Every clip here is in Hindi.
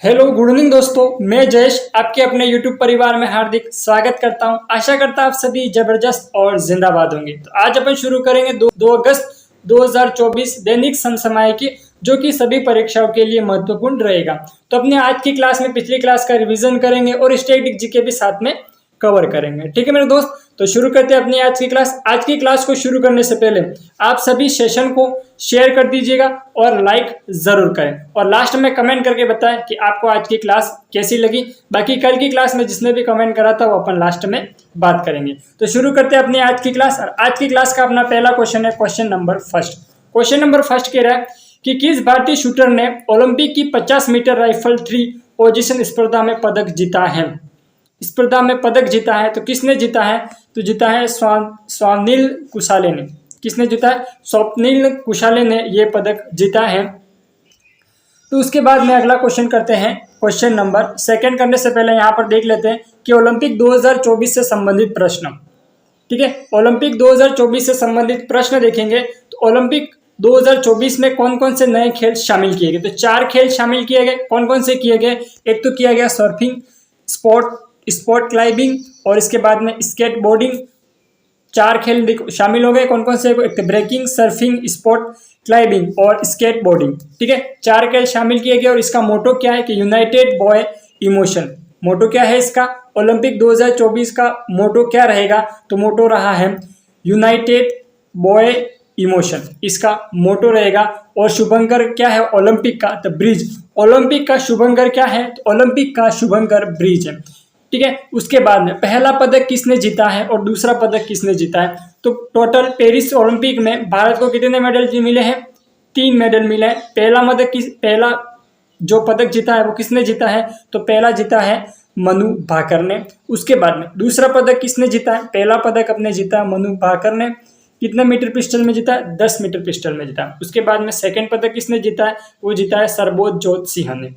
हेलो गुड इवनिंग दोस्तों, मैं जयेश आपके अपने YouTube परिवार में हार्दिक स्वागत करता हूं। आशा करता आप सभी जबरदस्त और जिंदाबाद होंगे। तो आज अपन शुरू करेंगे 2 अगस्त 2024 दैनिक समसामयिकी, जो कि सभी परीक्षाओं के लिए महत्वपूर्ण रहेगा। तो अपने आज की क्लास में पिछली क्लास का रिवीजन करेंगे और स्टैटिक जीके भी साथ में कवर करेंगे। ठीक है मेरे दोस्त, तो शुरू करते हैं अपनी आज की क्लास। आज की क्लास को शुरू करने से पहले आप सभी सेशन को शेयर कर दीजिएगा और लाइक जरूर करें, और लास्ट में कमेंट करके बताएं कि आपको आज की क्लास कैसी लगी। बाकी कल की क्लास में जिसने भी कमेंट करा था वो अपन लास्ट में बात करेंगे। तो शुरू करते हैं अपनी आज की क्लास। और आज की क्लास का अपना पहला क्वेश्चन है question number first. Question number first कह रहा है कि किस भारतीय शूटर ने ओलंपिक की 50 मीटर राइफल थ्री पोजीशन स्पर्धा में पदक जीता है। स्पर्धा में पदक जीता है, तो किसने जीता है? तो जीता है स्वप्निल कुशाले ने। किसने जीता है? स्वप्निल कुशाले ने ये पदक जीता है। तो उसके बाद में अगला क्वेश्चन करते हैं। क्वेश्चन नंबर सेकंड करने से पहले यहाँ पर देख लेते हैं कि ओलंपिक 2024 से संबंधित प्रश्न। ठीक है, ओलंपिक 2024 से संबंधित प्रश्न देखेंगे तो ओलंपिक 2024 में कौन कौन से नए खेल शामिल किए गए? तो 4 खेल शामिल किए गए। कौन कौन से किए गए? एक तो किया गया सर्फिंग, स्पोर्ट क्लाइंबिंग, और इसके बाद में स्केट बोर्डिंग। 4 खेल शामिल हो गए। कौन कौन से? एक ब्रेकिंग, सर्फिंग, स्पोर्ट क्लाइंबिंग और स्केट बोर्डिंग। ठीक है, 4 खेल शामिल किए गए। और इसका मोटो क्या है कि यूनाइटेड बॉय इमोशन। मोटो क्या है इसका? ओलंपिक 2024 का मोटो क्या रहेगा? तो मोटो रहा है यूनाइटेड बॉय इमोशन, इसका मोटो रहेगा। और शुभंकर क्या है ओलंपिक का? तो ब्रिज। ओलंपिक का शुभंकर क्या है? तो ओलंपिक का शुभंकर ब्रिज है। ठीक है, उसके बाद में पहला पदक किसने जीता है और दूसरा पदक किसने जीता है? तो टोटल पेरिस ओलंपिक में भारत को कितने मेडल मिले हैं? 3 मेडल मिले हैं। पहला जो पदक जीता है वो किसने जीता है? तो पहला जीता है मनु भाकर ने। उसके बाद में दूसरा पदक किसने जीता है? पहला पदक अपने जीता है मनु भाकर ने। कितने मीटर पिस्टल में जीता है? 10 मीटर पिस्टल में जीता है। उसके बाद में सेकंड पदक किसने जीता है? वो जीता है सरबोतजोत सिंह ने।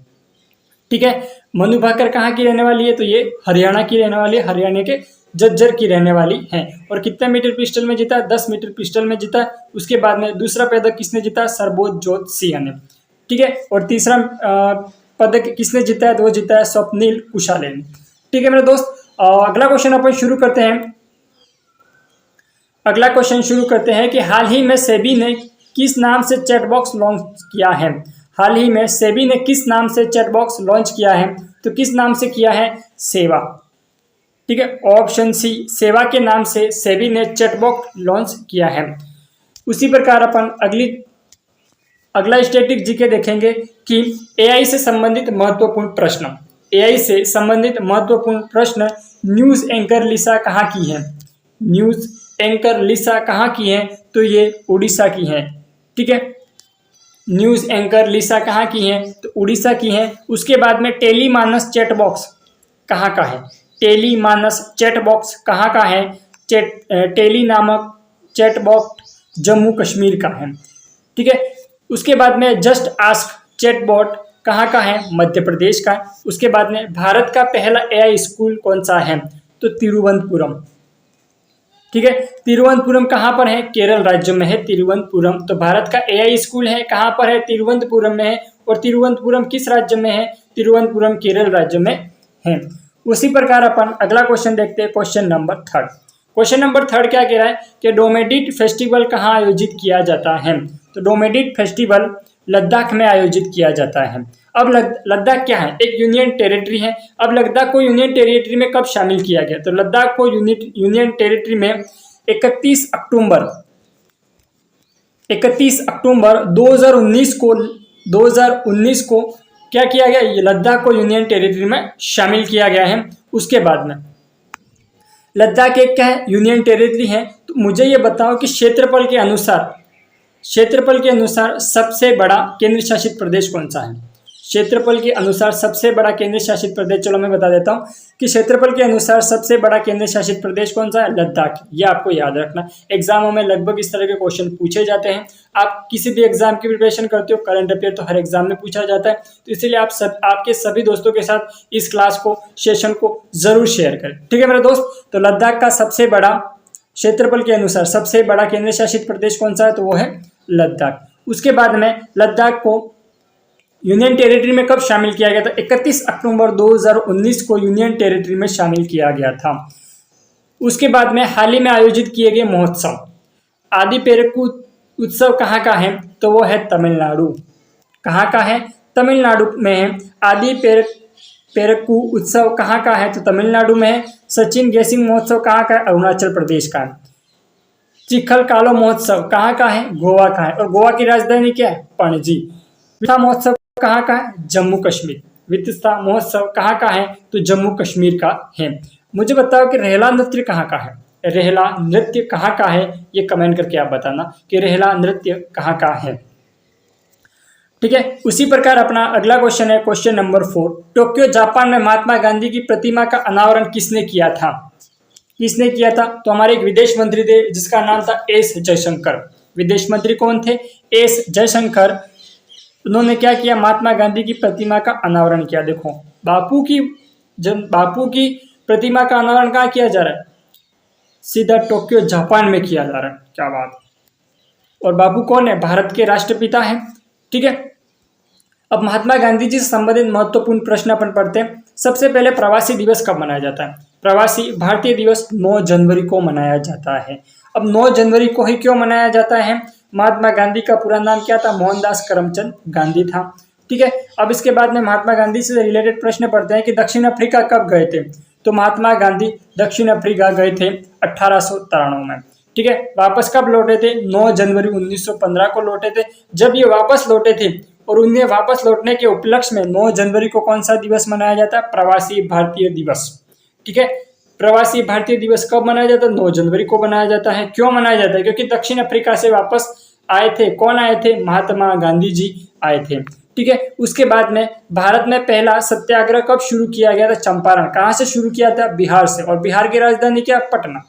ठीक है, मनु भाकर कहाँ की रहने वाली है? तो ये हरियाणा की रहने वाली है, हरियाणा के झज्जर की रहने वाली है। और कितने मीटर पिस्टल में जीता है? 10 मीटर पिस्टल में जीता है। उसके बाद में दूसरा पदक किसने जीता? सरबोतजोत सिंह ने। ठीक है, और तीसरा पदक किसने जीता है? तो वो जीता है स्वप्निल कुशाले ने। ठीक है मेरे दोस्त, अगला क्वेश्चन अपन शुरू करते हैं। अगला क्वेश्चन शुरू करते हैं कि हाल ही में सेबी ने किस नाम से चैट बॉक्स लॉन्च किया है? हाल ही में सेबी ने किस नाम से चैट बॉक्स लॉन्च किया है? तो किस नाम से किया है? सेवा। ठीक है, ऑप्शन सी, सेवा के नाम से सेबी ने चैट बॉक्स लॉन्च किया है। उसी प्रकार अपन अगला स्टैटिक जीके देखेंगे कि एआई से संबंधित महत्वपूर्ण प्रश्न। एआई से संबंधित महत्वपूर्ण प्रश्न। न्यूज एंकर लिसा कहाँ की है? न्यूज एंकर लिसा कहाँ की है? तो ये उड़ीसा की है। ठीक है, न्यूज एंकर लिसा कहाँ की है? तो उड़ीसा की है। उसके बाद में टेलीमानस चैट बॉक्स कहाँ का है? टेलीमानस चैट बॉक्स कहाँ का है? टेली नामक चैट बॉक्स जम्मू कश्मीर का है। ठीक है, उसके बाद में जस्ट आस्क चैटबॉट कहाँ का है? मध्य प्रदेश का। उसके बाद में भारत का पहला एआई स्कूल कौन सा है? तो तिरुवनंतपुरम। ठीक है, तिरुवनंतपुरम कहाँ पर है? केरल राज्य में है तिरुवनंतपुरम। तो भारत का एआई स्कूल है कहाँ पर है? तिरुवनंतपुरम में है। और तिरुवनंतपुरम किस राज्य में है? तिरुवनंतपुरम केरल राज्य में है। उसी प्रकार अपन अगला क्वेश्चन देखते हैं, question number third. Question number third क्या कह रहा है कि डोमेडिट फेस्टिवल कहाँ आयोजित किया जाता है? तो डोमेडिट फेस्टिवल लद्दाख में आयोजित किया जाता है। अब लद्दाख क्या है? एक यूनियन टेरिटरी है। अब लद्दाख को यूनियन टेरिटरी में कब शामिल किया गया? तो लद्दाख को यूनियन टेरिटरी में 31 अक्टूबर 2019 को क्या किया गया? ये लद्दाख को यूनियन टेरिटरी में शामिल किया गया है। उसके बाद में लद्दाख एक क्या है? यूनियन टेरिटरी है। तो मुझे ये बताओ कि क्षेत्रफल के अनुसार सबसे बड़ा केंद्र शासित प्रदेश कौन सा है? क्षेत्रफल के अनुसार सबसे बड़ा केंद्र शासित प्रदेश, चलो मैं बता देता हूँ कि क्षेत्रफल के अनुसार सबसे बड़ा केंद्र शासित प्रदेश कौन सा है? लद्दाख। ये आपको याद रखना, एग्जामों में लगभग इस तरह के क्वेश्चन पूछे जाते हैं। आप किसी भी एग्जाम की प्रिपरेशन करते हो, करंट अफेयर तो हर एग्जाम में पूछा जाता है, तो इसीलिए आपके सभी दोस्तों के साथ इस क्लास को, सेशन को जरूर शेयर करें। ठीक है मेरे दोस्त, तो लद्दाख का सबसे बड़ा, क्षेत्रफल के अनुसार सबसे बड़ा केंद्र शासित प्रदेश कौन सा है? तो वो है लद्दाख। उसके बाद में लद्दाख को यूनियन टेरिटरी में कब शामिल किया गया था? 31 अक्टूबर 2019 को यूनियन टेरिटरी में शामिल किया गया था। उसके बाद में हाल ही में आयोजित किए गए महोत्सव, आदि पेरुक्कू उत्सव कहाँ का है? तो वो है तमिलनाडु। कहाँ का है? तमिलनाडु में है। आदि पेरुक्कू उत्सव कहाँ का है? तो तमिलनाडु में है। सचिन गेसिंग महोत्सव कहाँ का है? अरुणाचल प्रदेश का है। चिखलकालो महोत्सव कहाँ का है? गोवा का है। और गोवा की राजधानी क्या है? पणजी। वित्सा महोत्सव कहाँ का है? जम्मू कश्मीर। वित्सा महोत्सव कहाँ का है? तो जम्मू कश्मीर का है। मुझे बताओ कि रेहला नृत्य कहाँ का है? रेहला नृत्य कहाँ का है? ये कमेंट करके आप बताना कि रेहला नृत्य कहाँ का है। ठीक है, उसी प्रकार अपना अगला क्वेश्चन है क्वेश्चन नंबर 4। टोक्यो जापान में महात्मा गांधी की प्रतिमा का अनावरण किसने किया था? किसने किया था? तो हमारे एक विदेश मंत्री थे जिसका नाम था एस जयशंकर। विदेश मंत्री कौन थे? एस जयशंकर। उन्होंने क्या किया? महात्मा गांधी की प्रतिमा का अनावरण किया। देखो, बापू की प्रतिमा का अनावरण कहाँ किया जा रहा है? सीधा टोक्यो जापान में किया जा रहा है। क्या बात। और बापू कौन है? भारत के राष्ट्रपिता हैं। ठीक है, अब महात्मा गांधी जी से संबंधित महत्वपूर्ण प्रश्न अपन पढ़ते हैं। सबसे पहले प्रवासी दिवस कब मनाया जाता है? प्रवासी भारतीय दिवस 9 जनवरी को मनाया जाता है। अब 9 जनवरी को ही क्यों मनाया जाता है? महात्मा गांधी का पूरा नाम क्या था? मोहनदास करमचंद गांधी था। ठीक है, अब इसके बाद में महात्मा गांधी से रिलेटेड प्रश्न पढ़ते हैं कि दक्षिण अफ्रीका कब गए थे? तो महात्मा गांधी दक्षिण अफ्रीका गए थे 1893 में। ठीक है, वापस कब लौटे थे? 9 जनवरी 1915 को लौटे थे। जब ये वापस लौटे थे और उन्हें वापस लौटने के उपलक्ष्य में 9 जनवरी को कौन सा दिवस मनाया जाता है? प्रवासी भारतीय दिवस। ठीक है, प्रवासी भारतीय दिवस कब मनाया जाता है? 9 जनवरी को मनाया जाता है। क्यों मनाया जाता है? क्योंकि दक्षिण अफ्रीका से वापस आए थे। कौन आए थे? महात्मा गांधी जी आए थे। ठीक है, उसके बाद में भारत में पहला सत्याग्रह कब शुरू किया गया था? चंपारण। कहाँ से शुरू किया था? बिहार से। और बिहार की राजधानी क्या? पटना।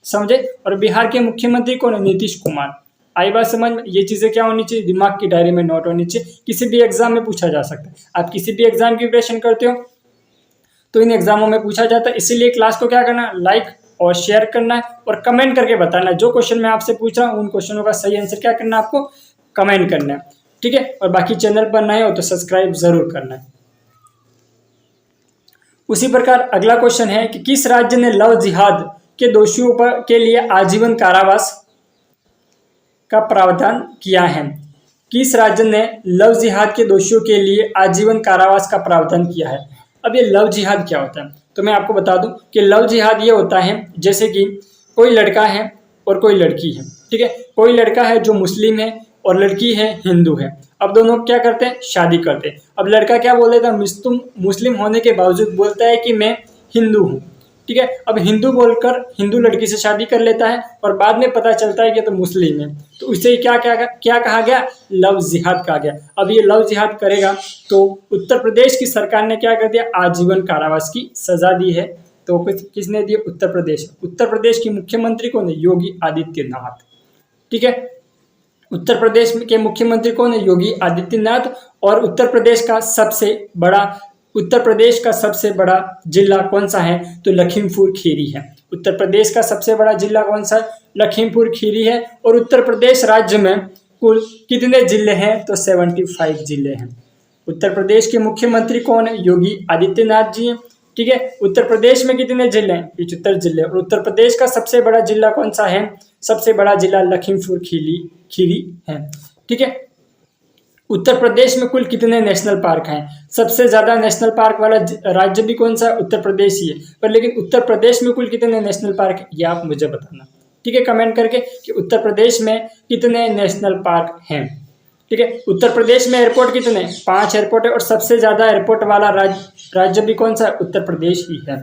समझे? और बिहार के मुख्यमंत्री कौन है? नीतीश कुमार। आई बात समझ में? ये चीजें क्या होनी चाहिए? दिमाग की डायरी में नोट होनी चाहिए। किसी भी एग्जाम में पूछा जा सकता है। आप किसी भी एग्जाम की प्रिपरेशन करते हो तो इन एग्जामों में पूछा जाता है। इसीलिए क्लास को क्या करना है? लाइक और शेयर करना है और कमेंट करके बताना है। जो क्वेश्चन मैं आपसे पूछ रहा हूँ उन क्वेश्चनों का सही आंसर क्या करना है? आपको कमेंट करना है। ठीक है, और बाकी चैनल पर नए हो तो सब्सक्राइब जरूर करना है। उसी प्रकार अगला क्वेश्चन है कि किस राज्य ने लव जिहाद के दोषियों पर के लिए आजीवन कारावास का प्रावधान किया है? किस राज्य ने लव जिहाद के दोषियों के लिए आजीवन कारावास का प्रावधान किया है? अब ये लव जिहाद क्या होता है? तो मैं आपको बता दूं कि लव जिहाद ये होता है जैसे कि कोई लड़का है और कोई लड़की है। ठीक है, कोई लड़का है जो मुस्लिम है और लड़की है हिंदू है। अब दोनों क्या करते हैं? शादी करते हैं। अब लड़का क्या बोल देता है? तुम मुस्लिम होने के बावजूद बोलता है कि मैं हिंदू हूँ। ठीक है, अब हिंदू बोलकर हिंदू लड़की से शादी कर लेता है और बाद में पता चलता है कि तो मुस्लिम है, तो उसे क्या क्या क्या कहा गया? लव जिहाद कहा गया। अब ये लव जिहाद करेगा तो उत्तर प्रदेश की सरकार ने क्या कर दिया? आजीवन कारावास की सजा दी है। तो किसने दी? उत्तर प्रदेश। उत्तर प्रदेश की मुख्यमंत्री कौन है? योगी आदित्यनाथ। ठीक है, उत्तर प्रदेश के मुख्यमंत्री कौन है? योगी आदित्यनाथ। और उत्तर प्रदेश का सबसे बड़ा जिला कौन सा है? तो लखीमपुर खीरी है। उत्तर प्रदेश का सबसे बड़ा जिला कौन सा है? लखीमपुर खीरी है। और उत्तर प्रदेश राज्य में कुल कितने जिले हैं? तो 75 जिले हैं। उत्तर प्रदेश के मुख्यमंत्री कौन है? योगी आदित्यनाथ जी हैं। ठीक है, उत्तर प्रदेश में कितने जिले हैं? 75 जिले। और उत्तर प्रदेश का सबसे बड़ा जिला कौन सा है? सबसे बड़ा जिला लखीमपुर खीरी है। ठीक है, उत्तर प्रदेश में कुल कितने नेशनल पार्क हैं? सबसे ज्यादा नेशनल पार्क वाला राज्य भी कौन सा है? उत्तर प्रदेश ही है। पर लेकिन उत्तर प्रदेश में कुल कितने नेशनल पार्क है ये आप मुझे बताना। ठीक है, कमेंट करके कि उत्तर प्रदेश में कितने नेशनल पार्क हैं। ठीक है, उत्तर प्रदेश में एयरपोर्ट कितने? 5 एयरपोर्ट है। और सबसे ज्यादा एयरपोर्ट वाला राज्य भी कौन सा है? उत्तर प्रदेश ही है।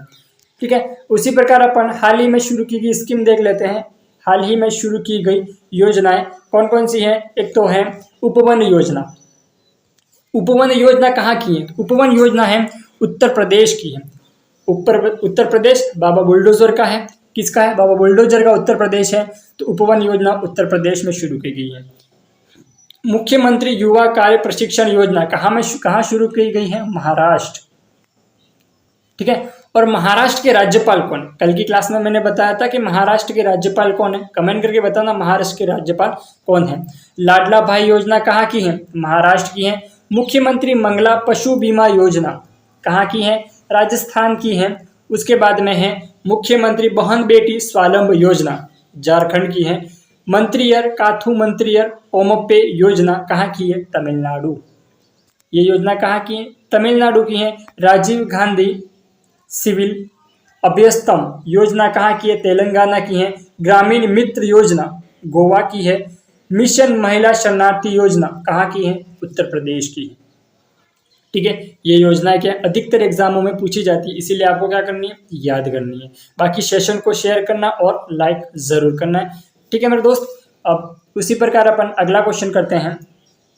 ठीक है, उसी प्रकार अपन हाल ही में शुरू की गई स्कीम देख लेते हैं। हाल ही में शुरू की गई योजनाएं कौन कौन सी हैं? एक तो है उपवन योजना। उपवन योजना कहाँ की है? उपवन योजना है उत्तर प्रदेश की है। उत्तर प्रदेश बाबा बुलडोजर का है। किसका है? बाबा बुलडोजर का उत्तर प्रदेश है। तो उपवन योजना उत्तर प्रदेश में शुरू की गई है। मुख्यमंत्री युवा कार्य प्रशिक्षण योजना कहाँ शुरू की गई है? महाराष्ट्र। ठीक है, और महाराष्ट्र के राज्यपाल कौन? कल की क्लास में मैंने बताया था कि महाराष्ट्र के राज्यपाल कौन है। कमेंट करके बताना महाराष्ट्र के राज्यपाल कौन है। लाडला भाई योजना कहाँ की है? महाराष्ट्र की है। मुख्यमंत्री मंगला पशु बीमा योजना कहाँ की है? राजस्थान की है। उसके बाद में है मुख्यमंत्री बहन बेटी स्वावलंब योजना, झारखंड की है। मंत्रियर काथू मंत्रियर ओमप्पे योजना कहाँ की है? तमिलनाडु। ये योजना कहाँ की है? तमिलनाडु की है। राजीव गांधी सिविल अभ्यस्तम योजना कहाँ की है? तेलंगाना की है। ग्रामीण मित्र योजना गोवा की है। मिशन महिला शरणार्थी योजना कहाँ की है? उत्तर प्रदेश की है। ठीक है, ये योजना क्या अधिकतर एग्जामों में पूछी जाती है, इसीलिए आपको क्या करनी है? याद करनी है। बाकी सेशन को शेयर करना और लाइक जरूर करना है। ठीक है मेरे दोस्त, अब उसी प्रकार अपन अगला क्वेश्चन करते हैं।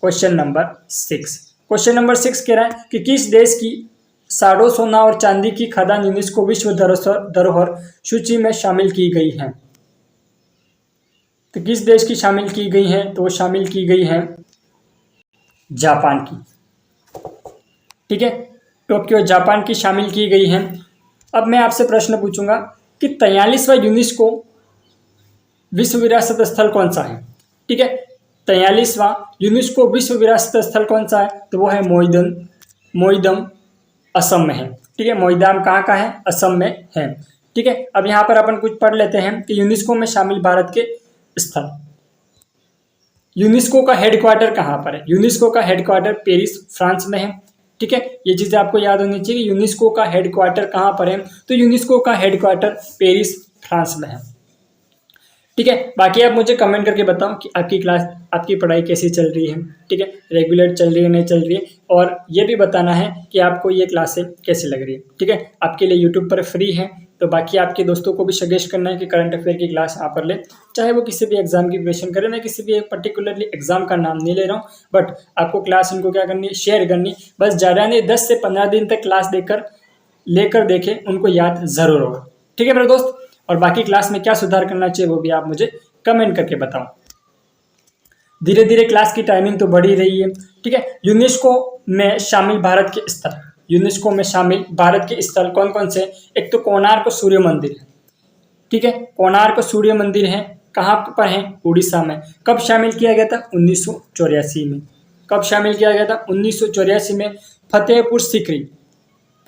Question number 6। क्वेश्चन नंबर 6 कह रहा है कि किस देश की साड़ों सोना और चांदी की खदान यूनेस्को विश्व धरोहर सूची में शामिल की गई है? तो किस देश की शामिल की गई है? तो वो शामिल की गई है जापान की। ठीक है, टोक्यो जापान की शामिल की गई है। अब मैं आपसे प्रश्न पूछूंगा कि 43वां यूनेस्को विश्व विरासत स्थल कौन सा है? ठीक है, 43वां यूनेस्को विश्व विरासत स्थल कौन सा है? तो वो है मोइदम असम में है। ठीक है, मोइदाम कहाँ का है? असम में है। ठीक है, अब यहाँ पर अपन कुछ पढ़ लेते हैं कि यूनेस्को में शामिल भारत के स्थल। यूनेस्को का हेडक्वार्टर कहाँ पर है? यूनेस्को का हेडक्वार्टर पेरिस फ्रांस में है। ठीक है, ये चीजें आपको याद होनी चाहिए। यूनेस्को का हेडक्वार्टर कहाँ पर है? तो यूनेस्को का हेडक्वार्टर पेरिस फ्रांस में है। ठीक है, बाकी आप मुझे कमेंट करके बताओ कि आपकी क्लास, आपकी पढ़ाई कैसी चल रही है। ठीक है, रेगुलर चल रही है, नहीं चल रही है, और ये भी बताना है कि आपको ये क्लासें कैसी लग रही है। ठीक है, आपके लिए यूट्यूब पर फ्री है, तो बाकी आपके दोस्तों को भी सजेस्ट करना है कि करंट अफेयर की क्लास यहाँ पर ले, चाहे वो किसी भी एग्जाम की प्रिपरेशन करें। मैं किसी भी एक पर्टिकुलरली एग्जाम का नाम नहीं ले रहा हूँ, बट आपको क्लास उनको क्या करनी है? शेयर करनी। बस ज़्यादा नहीं, 10 से 15 दिन तक क्लास लेकर देखें, उनको याद जरूर होगा। ठीक है मेरे दोस्त, और बाकी क्लास में क्या सुधार करना चाहिए वो भी आप मुझे कमेंट करके बताओ। धीरे धीरे क्लास की टाइमिंग तो बढ़ी रही है। ठीक है, यूनेस्को में शामिल भारत के स्थल, यूनेस्को में शामिल भारत के स्थल कौन कौन से? एक तो कोणार्क सूर्य मंदिर है। ठीक है, कोणार्क सूर्य मंदिर है, कहाँ पर है? उड़ीसा में। कब शामिल किया गया था? 1984 में। कब शामिल किया गया था? 1984 में। फतेहपुर सीकरी,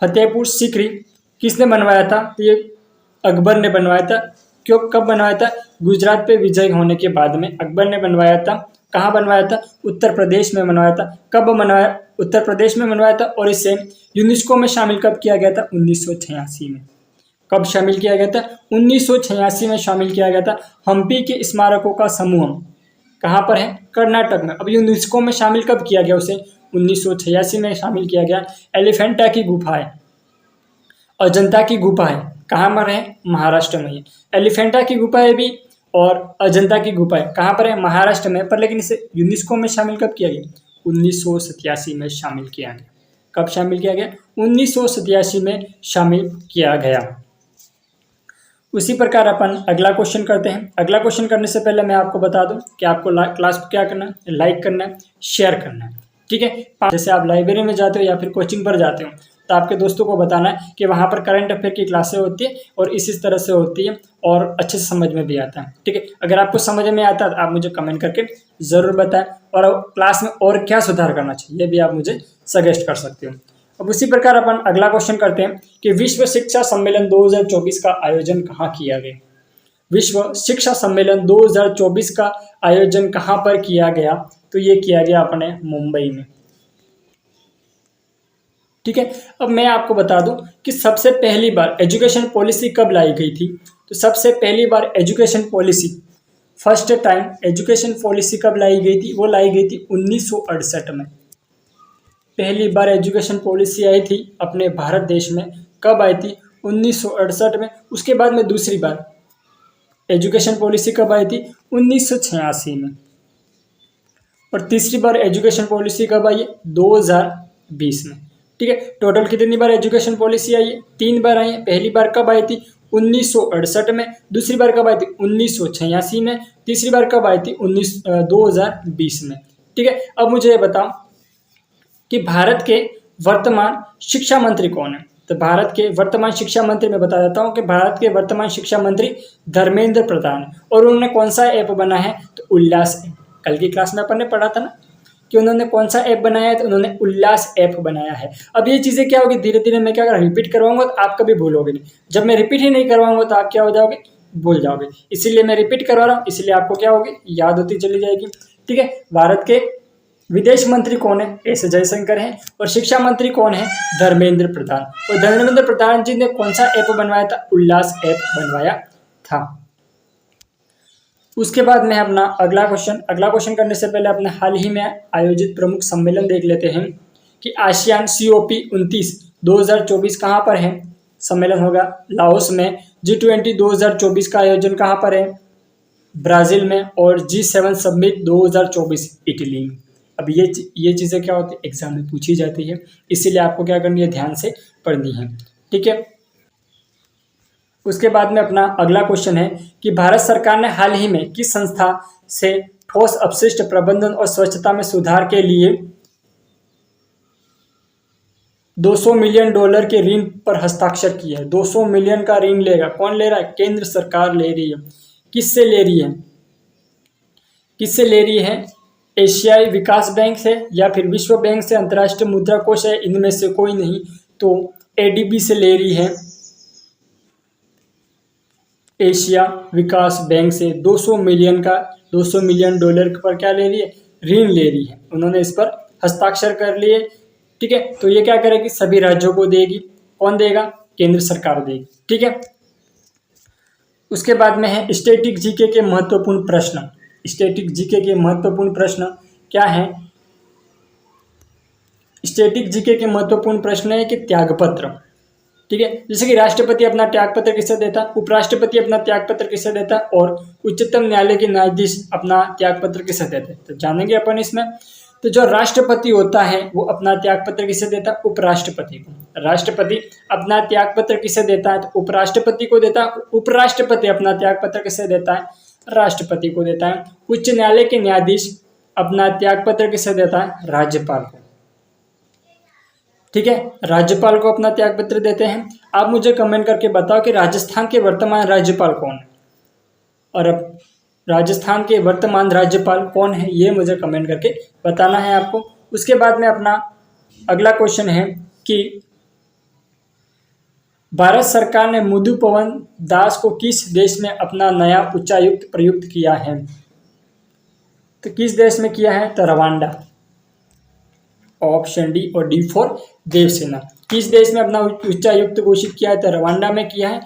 फतेहपुर सीकरी किसने बनवाया था? तो ये अकबर ने बनवाया था। क्यों, कब बनवाया था? गुजरात पे विजय होने के बाद में अकबर ने बनवाया था। कहाँ बनवाया था? उत्तर प्रदेश में बनवाया था। कब बनवाया? उत्तर प्रदेश में बनवाया था। और इसे यूनेस्को में शामिल कब किया गया था? 1986 में। कब शामिल किया गया था? 1986 में शामिल किया गया था। हम्पी के स्मारकों का समूह कहाँ पर है? कर्नाटक में। अब यूनेस्को में शामिल कब किया गया उसे? 1986 में शामिल किया गया। एलिफेंटा की गुफाएं, अजंता की गुफाएं कहाँ पर है? महाराष्ट्र में है। एलिफेंटा की गुफाएं भी और अजंता की गुफाएं कहाँ पर है? महाराष्ट्र में। पर लेकिन इसे यूनेस्को में शामिल कब किया गया? 1987 में शामिल किया गया। कब शामिल किया गया? 1987 में शामिल किया गया। उसी प्रकार अपन अगला क्वेश्चन करते हैं। अगला क्वेश्चन करने से पहले मैं आपको बता दूं कि आपको क्लास को क्या करना है? लाइक करना है, शेयर करना है। ठीक है, जैसे आप लाइब्रेरी में जाते हो या फिर कोचिंग पर जाते हो, तो आपके दोस्तों को बताना है कि वहाँ पर करंट अफेयर की क्लासें होती है और इस तरह से होती है और अच्छे से समझ में भी आता है। ठीक है, अगर आपको समझ में आता है तो आप मुझे कमेंट करके ज़रूर बताएं, और क्लास में और क्या सुधार करना चाहिए ये भी आप मुझे सजेस्ट कर सकते हो। अब उसी प्रकार अपन अगला क्वेश्चन करते हैं कि विश्व शिक्षा सम्मेलन 2024 का आयोजन कहाँ किया गया? विश्व शिक्षा सम्मेलन 2024 का आयोजन कहाँ पर किया गया? तो ये किया गया अपने मुंबई में। ठीक है, अब मैं आपको बता दूं कि सबसे पहली बार एजुकेशन पॉलिसी कब लाई गई थी? तो सबसे पहली बार education policy, first time education policy कब लाई गई थी? वो लाई गई थी 1968 में। पहली बार एजुकेशन पॉलिसी आई थी अपने भारत देश में। कब आई थी? 1968 में। उसके बाद में दूसरी बार एजुकेशन पॉलिसी कब आई थी? 1986 में। और तीसरी बार एजुकेशन पॉलिसी कब आई है? 2020 में। ठीक है, टोटल कितनी बार एजुकेशन पॉलिसी आई है? 3 बार आई है। पहली बार कब आई थी? 1968 में। दूसरी बार कब आई थी? 1986 में। तीसरी बार कब आई थी? 2020 में। ठीक है, अब मुझे ये बताओ कि भारत के वर्तमान शिक्षा मंत्री कौन है? तो भारत के वर्तमान शिक्षा मंत्री मैं बता देता हूँ कि भारत के वर्तमान शिक्षा मंत्री धर्मेंद्र प्रधान, और उन्होंने कौन सा ऐप बना है? तो उल्लास ऐप। कल की क्लास में अपन ने पढ़ा था ना कि उन्होंने कौन सा ऐप बनाया है, तो उन्होंने उल्लास ऐप बनाया है। अब ये चीज़ें क्या होगी, धीरे धीरे मैं क्या अगर रिपीट करवाऊंगा तो आप कभी भूलोगे नहीं, जब मैं रिपीट ही नहीं करवाऊंगा तो आप क्या हो जाओगे, भूल जाओगे। इसीलिए मैं रिपीट करवा रहा हूँ, इसलिए आपको क्या होगी, याद होती चली जाएगी। ठीक है, भारत के विदेश मंत्री कौन है, एस जयशंकर हैं। और शिक्षा मंत्री कौन है, धर्मेंद्र प्रधान। और धर्मेंद्र प्रधान जी ने कौन सा ऐप बनवाया था, उल्लास ऐप बनवाया था। उसके बाद में अपना अगला क्वेश्चन करने से पहले अपने हाल ही में आयोजित प्रमुख सम्मेलन देख लेते हैं कि आसियान COP 29 2024 कहाँ पर है, सम्मेलन होगा लाओस में। G20 2024 का आयोजन कहाँ पर है, ब्राजील में। और G7 समिट 2024 इटली में। अब ये चीज़ें क्या होती है, एग्जाम में पूछी जाती है, इसीलिए आपको क्या करनी है, ध्यान से पढ़नी है। ठीक है, उसके बाद में अपना अगला क्वेश्चन है कि भारत सरकार ने हाल ही में किस संस्था से ठोस अपशिष्ट प्रबंधन और स्वच्छता में सुधार के लिए $200 मिलियन के ऋण पर हस्ताक्षर किया है। 200 मिलियन का ऋण लेगा, कौन ले रहा है, केंद्र सरकार ले रही है। किससे ले रही है, किससे ले रही है, एशियाई विकास बैंक से या फिर विश्व बैंक से, अंतर्राष्ट्रीय मुद्रा कोष है, इनमें से कोई नहीं, तो ADB से ले रही है, एशिया विकास बैंक से। $200 मिलियन पर क्या ले रही है, ऋण ले रही है। उन्होंने इस पर हस्ताक्षर कर लिए। ठीक है, तो ये क्या करेगी, सभी राज्यों को देगी। कौन देगा, केंद्र सरकार देगी। ठीक है, उसके बाद में है स्टैटिक जीके के महत्वपूर्ण प्रश्न। स्टैटिक जीके के महत्वपूर्ण प्रश्न क्या है, स्टैटिक जीके के महत्वपूर्ण प्रश्न है कि त्यागपत्र। ठीक है, जैसे कि राष्ट्रपति अपना त्यागपत्र किसे देता, उपराष्ट्रपति अपना त्यागपत्र किसे देता, और उच्चतम न्यायालय के न्यायाधीश अपना त्यागपत्र किसे देते, तो जानेंगे अपन इसमें। तो जो राष्ट्रपति होता है वो अपना त्यागपत्र किसे देता है, उपराष्ट्रपति को। राष्ट्रपति अपना त्यागपत्र किसे देता है, तो उपराष्ट्रपति को देता है। उपराष्ट्रपति अपना त्यागपत्र किसे देता है, राष्ट्रपति को देता है। उच्च न्यायालय के न्यायाधीश अपना त्यागपत्र किसे देता है, राज्यपाल को। ठीक है, राज्यपाल को अपना त्यागपत्र देते हैं। आप मुझे कमेंट करके बताओ कि राजस्थान के वर्तमान राज्यपाल कौन है, और अब राजस्थान के वर्तमान राज्यपाल कौन है, ये मुझे कमेंट करके बताना है आपको। उसके बाद में अपना अगला क्वेश्चन है कि भारत सरकार ने मधु पवन दास को किस देश में अपना नया उच्चायुक्त प्रयुक्त किया है, तो किस देश में किया है, तो रवांडा। ऑप्शन डी और डी फॉर देवसेना। किस देश में अपना उच्चायुक्त घोषित किया है, तो रवांडा में किया है।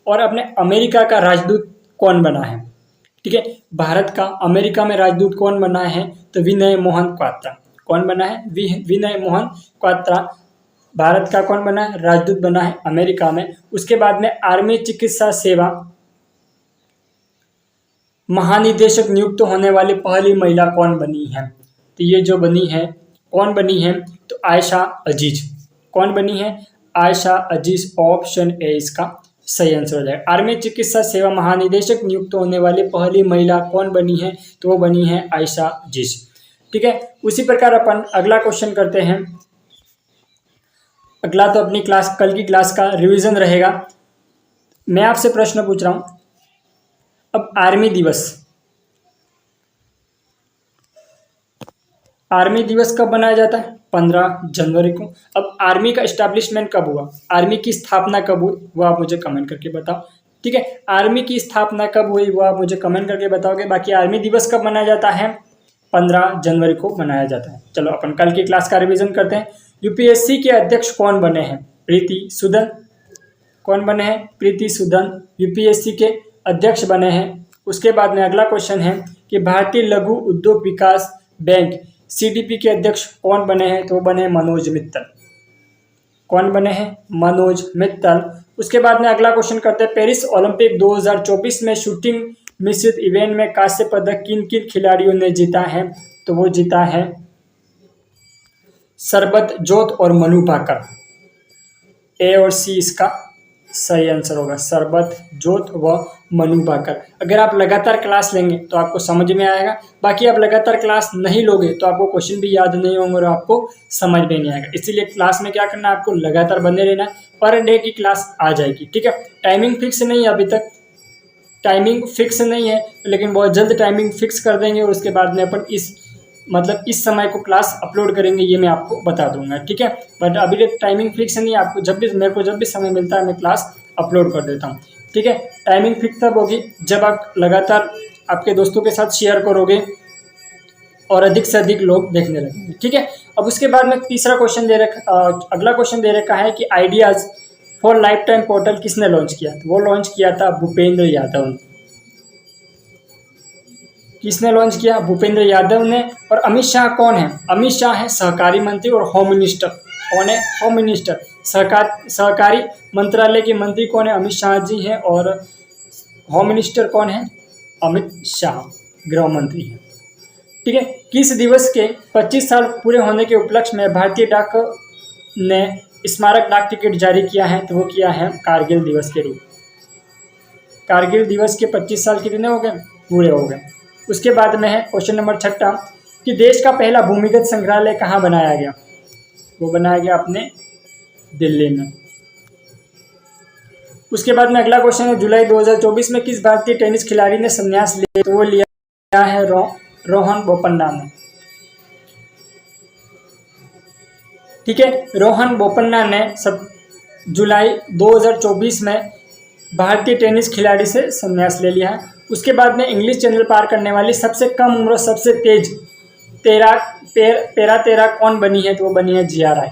और अपने अमेरिका का राजदूत कौन बना है, ठीक है, भारत का अमेरिका में राजदूत कौन बना है, तो विनय मोहन क्वात्रा। कौन बना है, विनय मोहन क्वात्रा भारत का कौन बना है, राजदूत बना है अमेरिका में। उसके बाद में आर्मी चिकित्सा सेवा महानिदेशक नियुक्त होने वाली पहली महिला कौन बनी है, तो ये जो बनी है, कौन बनी है, तो आयशा अजीज। कौन बनी है, आयशा अजीज। ऑप्शन ए इसका सही आंसर हो जाएगा। आर्मी चिकित्सा सेवा महानिदेशक नियुक्त होने वाली पहली महिला कौन बनी है, तो वो बनी है आयशा अजीज। ठीक है, उसी प्रकार अपन अगला क्वेश्चन करते हैं। अगला तो अपनी क्लास कल की क्लास का रिवीजन रहेगा। मैं आपसे प्रश्न पूछ रहा हूं, अब आर्मी दिवस कब मनाया जाता है, 15 जनवरी को। अब आर्मी का एस्टैब्लिशमेंट कब हुआ, आर्मी की स्थापना कब हुई, वो आप मुझे कमेंट करके बताओ। ठीक है, आर्मी की स्थापना कब हुई वो आप मुझे कमेंट करके बताओगे। बाकी आर्मी दिवस कब मनाया जाता है, 15 जनवरी को मनाया जाता है। चलो अपन कल की क्लास का रिवीजन करते हैं। यूपीएससी के अध्यक्ष कौन बने हैं, प्रीति सूदन। कौन बने हैं, प्रीति सूदन यूपीएससी के अध्यक्ष बने हैं। उसके बाद में अगला क्वेश्चन है कि भारतीय लघु उद्योग विकास बैंक CDP के अध्यक्ष कौन बने हैं, तो बने हैं मनोज मित्तल। कौन बने हैं, मनोज मित्तल। उसके बाद में अगला क्वेश्चन करते हैं, पेरिस ओलंपिक 2024 में शूटिंग मिश्रित इवेंट में कांस्य पदक किन किन खिलाड़ियों ने जीता है, तो वो जीता है सरबतजोत और मनु भाकर। ए और सी इसका सही आंसर होगा, सरबतजोत व मनु भाकर। अगर आप लगातार क्लास लेंगे तो आपको समझ में आएगा। बाकी आप लगातार क्लास नहीं लोगे तो आपको क्वेश्चन भी याद नहीं होंगे और आपको समझ में नहीं आएगा। इसीलिए क्लास में क्या करना है, आपको लगातार बने रहना है। पर डे की क्लास आ जाएगी। ठीक है, टाइमिंग फिक्स नहीं है, अभी तक टाइमिंग फिक्स नहीं है, लेकिन बहुत जल्द टाइमिंग फिक्स कर देंगे और उसके बाद में अपन इस मतलब इस समय को क्लास अपलोड करेंगे ये मैं आपको बता दूंगा, ठीक है। बट अभी तक टाइमिंग फिक्स नहीं है, आपको जब भी मेरे को जब भी समय मिलता है मैं क्लास अपलोड कर देता हूँ, ठीक है। टाइमिंग फिक्स तब होगी जब आप लगातार आपके दोस्तों के साथ शेयर करोगे और अधिक से अधिक लोग देखने लगेंगे, ठीक है। अब उसके बाद में तीसरा क्वेश्चन अगला क्वेश्चन दे रखा है कि ideas for life time portal किसने लॉन्च किया? तो वो लॉन्च किया था भूपेंद्र यादव ने। किसने लॉन्च किया? भूपेंद्र यादव ने। और अमित शाह कौन है? अमित शाह है सहकारी मंत्री और होम मिनिस्टर। कौन है? Home minister. सहकारी मंत्रालय के मंत्री कौन है? अमित शाह जी हैं। और होम मिनिस्टर कौन है? अमित शाह गृह मंत्री हैं, ठीक है। किस दिवस के 25 साल पूरे होने के उपलक्ष्य में भारतीय डाक ने स्मारक डाक टिकट जारी किया है? तो वो किया है कारगिल दिवस के रूप। कारगिल दिवस के 25 साल कितने हो गए? पूरे हो गए। उसके बाद में है क्वेश्चन नंबर 6 कि देश का पहला भूमिगत संग्रहालय कहाँ बनाया गया? वो बनाया गया अपने दिल्ली में। उसके बाद में अगला क्वेश्चन है जुलाई 2024 में किस भारतीय टेनिस खिलाड़ी ने संन्यास लिया? तो वो लिया है रोहन बोपन्ना ने, ठीक है। रोहन बोपन्ना ने जुलाई 2024 में भारतीय टेनिस खिलाड़ी से संन्यास ले लिया है। उसके बाद में इंग्लिश चैनल पार करने वाली सबसे कम उम्र सबसे तेज पैरा कौन बनी है? तो वो बनी है जिया राय।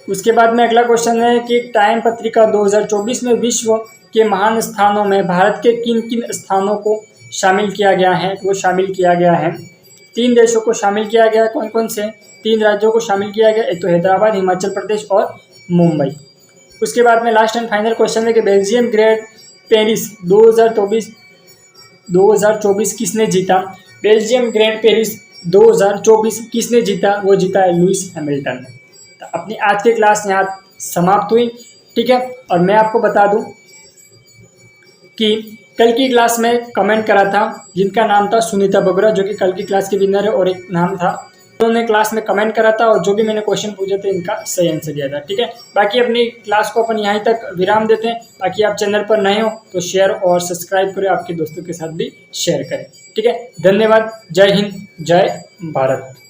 उसके बाद में अगला क्वेश्चन है कि टाइम पत्रिका 2024 में विश्व के महान स्थानों में भारत के किन किन स्थानों को शामिल किया गया है? तो वो शामिल किया गया है 3 देशों को शामिल किया गया है। कौन कौन से? 3 राज्यों को शामिल किया गया, एक तो हैदराबाद, हिमाचल प्रदेश और मुंबई। उसके बाद में लास्ट एंड फाइनल क्वेश्चन है कि बेल्जियम ग्रैंड पेरिस 2024 किसने जीता? बेल्जियम ग्रैंड पेरिस 2024 किसने जीता? वो जीता है लुइस हैमिल्टन ने। तो अपनी आज की क्लास यहाँ समाप्त हुई, ठीक है। और मैं आपको बता दूं कि कल की क्लास में कमेंट करा था जिनका नाम था सुनीता बगरा, जो कि कल की क्लास के विनर है, और एक नाम था उन्होंने क्लास में कमेंट करा था और जो भी मैंने क्वेश्चन पूछे थे इनका सही आंसर दिया था, ठीक है। बाकी अपनी क्लास को अपन यहीं तक विराम देते हैं। बाकी आप चैनल पर नए हो तो शेयर और सब्सक्राइब करें, आपके दोस्तों के साथ भी शेयर करें, ठीक है। धन्यवाद। जय हिंद, जय भारत।